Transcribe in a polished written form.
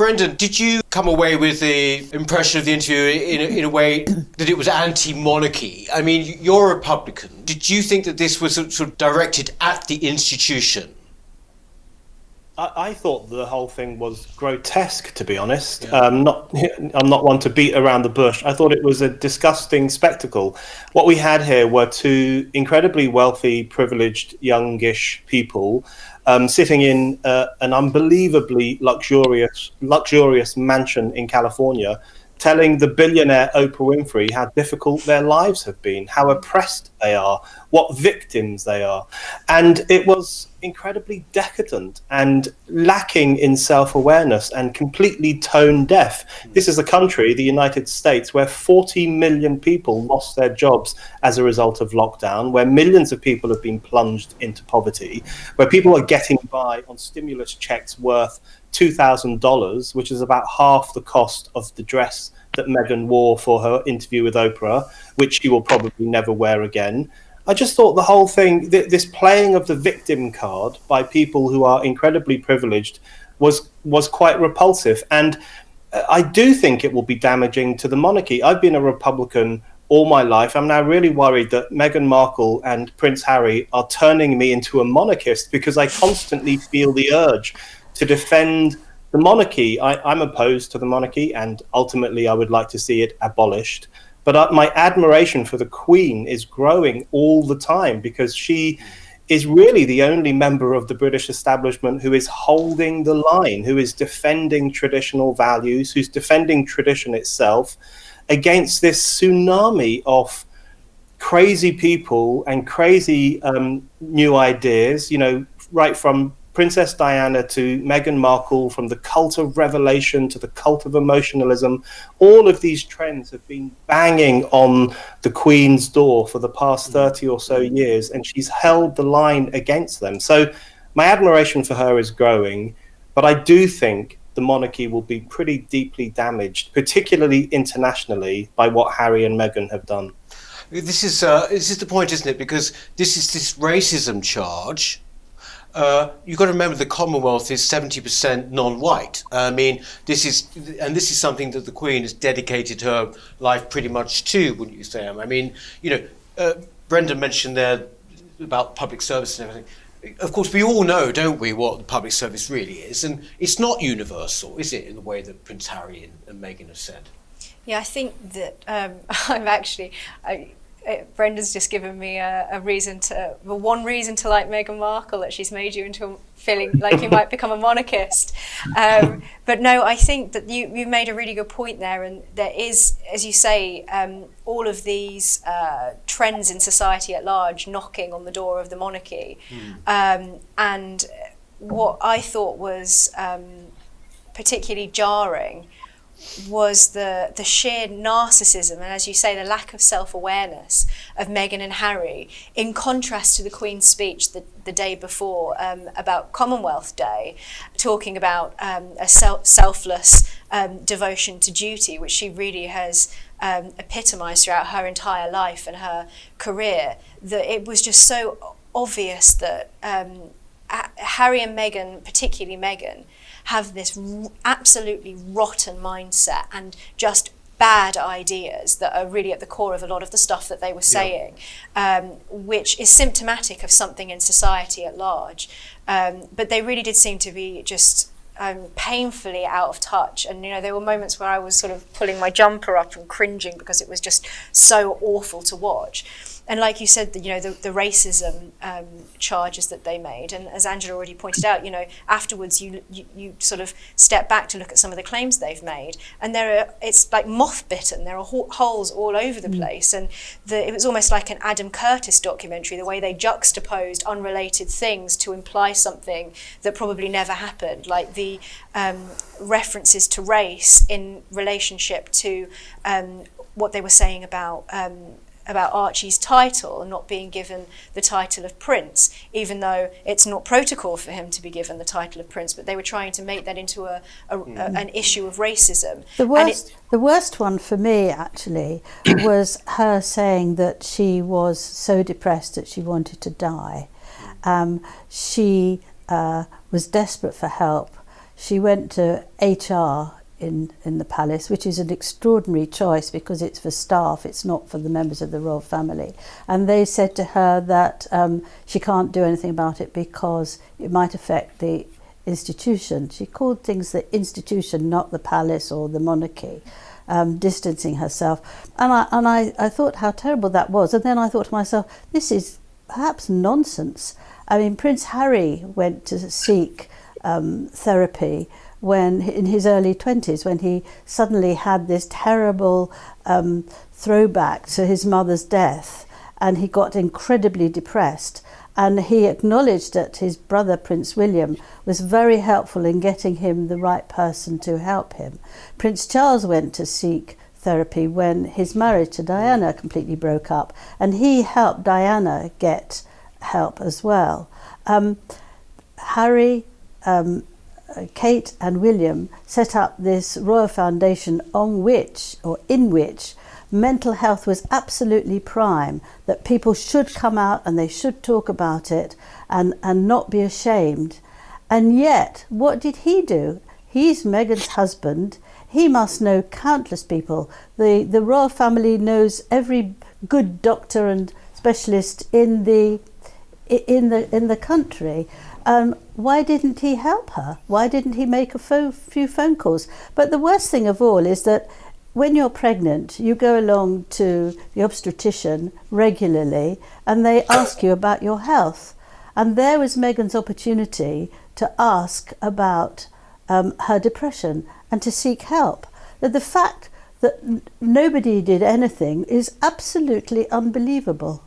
Brendan, did you come away with the impression of the interview in a way that it was anti-monarchy? I mean, you're a Republican. Did you think that this was sort of directed at the institution? I thought the whole thing was grotesque, to be honest. Yeah. I'm not one to beat around the bush. I thought it was a disgusting spectacle. What we had here were two incredibly wealthy, privileged, youngish people sitting in an unbelievably luxurious mansion in California, telling the billionaire Oprah Winfrey how difficult their lives have been, how oppressed they are, what victims they are. And it was incredibly decadent and lacking in self-awareness and completely tone deaf. This is a country, the United States, where 40 million people lost their jobs as a result of lockdown, where millions of people have been plunged into poverty, where people are getting by on stimulus checks worth $2,000, which is about half the cost of the dress that Meghan wore for her interview with Oprah, which she will probably never wear again. I just thought the whole thing, this playing of the victim card by people who are incredibly privileged was quite repulsive. And I do think it will be damaging to the monarchy. I've been a Republican all my life. I'm now really worried that Meghan Markle and Prince Harry are turning me into a monarchist because I constantly feel the urge to defend the monarchy. I'm opposed to the monarchy, and ultimately I would like to see it abolished. But my admiration for the Queen is growing all the time because she is really the only member of the British establishment who is holding the line, who is defending traditional values, who's defending tradition itself against this tsunami of crazy people and crazy new ideas, you know, right from Princess Diana to Meghan Markle, from the cult of revelation to the cult of emotionalism. All of these trends have been banging on the Queen's door for the past 30 or so years, and she's held the line against them. So my admiration for her is growing, but I do think the monarchy will be pretty deeply damaged, particularly internationally, by what Harry and Meghan have done. This is the point, isn't it? Because this racism charge. You've got to remember the Commonwealth is 70% non-white. I mean, this is something that the Queen has dedicated her life pretty much to, wouldn't you say? I mean, you know, Brendan mentioned there about public service and everything. Of course, we all know, don't we, what the public service really is, and it's not universal, is it, in the way that Prince Harry and Meghan have said? Yeah, I think that Brendan's just given me one reason to like Meghan Markle, that she's made you into feeling like you might become a monarchist. But no, I think that you made a really good point there, and there is, as you say, all of these trends in society at large knocking on the door of the monarchy. And what I thought was particularly jarring was the sheer narcissism and, as you say, the lack of self-awareness of Meghan and Harry, in contrast to the Queen's speech the day before about Commonwealth Day, talking about a selfless devotion to duty, which she really has epitomised throughout her entire life and her career. That it was just so obvious that Harry and Meghan, particularly Meghan, have this absolutely rotten mindset and just bad ideas that are really at the core of a lot of the stuff that they were saying, which is symptomatic of something in society at large. But they really did seem to be just painfully out of touch. And, you know, there were moments where I was sort of pulling my jumper up and cringing because it was just so awful to watch. And like you said, you know, the racism charges that they made, and as Angela already pointed out, you know, afterwards you sort of step back to look at some of the claims they've made, and it's like moth bitten. There are holes all over the place, and it was almost like an Adam Curtis documentary, the way they juxtaposed unrelated things to imply something that probably never happened, like the references to race in relationship to what they were saying about Archie's title and not being given the title of Prince, even though it's not protocol for him to be given the title of Prince, but they were trying to make that into an issue of racism. The worst one for me, actually, was her saying that she was so depressed that she wanted to die. She was desperate for help. she went to HR in the palace, which is an extraordinary choice because it's for staff, it's not for the members of the royal family. And they said to her that she can't do anything about it because it might affect the institution. She called things the institution, not the palace or the monarchy, distancing herself. And I thought how terrible that was. And then I thought to myself, this is perhaps nonsense. I mean, Prince Harry went to seek therapy when in his early 20s, when he suddenly had this terrible throwback to his mother's death, and he got incredibly depressed. And he acknowledged that his brother, Prince William, was very helpful in getting him the right person to help him. Prince Charles went to seek therapy when his marriage to Diana completely broke up, and he helped Diana get help as well. Harry, Kate and William set up this royal foundation in which mental health was absolutely prime, that people should come out and they should talk about it and not be ashamed. And yet, what did he do? He's Meghan's husband. He must know countless people. The royal family knows every good doctor and specialist in the country. Why didn't he help her? Why didn't he make a few phone calls? But the worst thing of all is that when you're pregnant, you go along to the obstetrician regularly and they ask you about your health. And there was Meghan's opportunity to ask about her depression and to seek help. The fact that nobody did anything is absolutely unbelievable.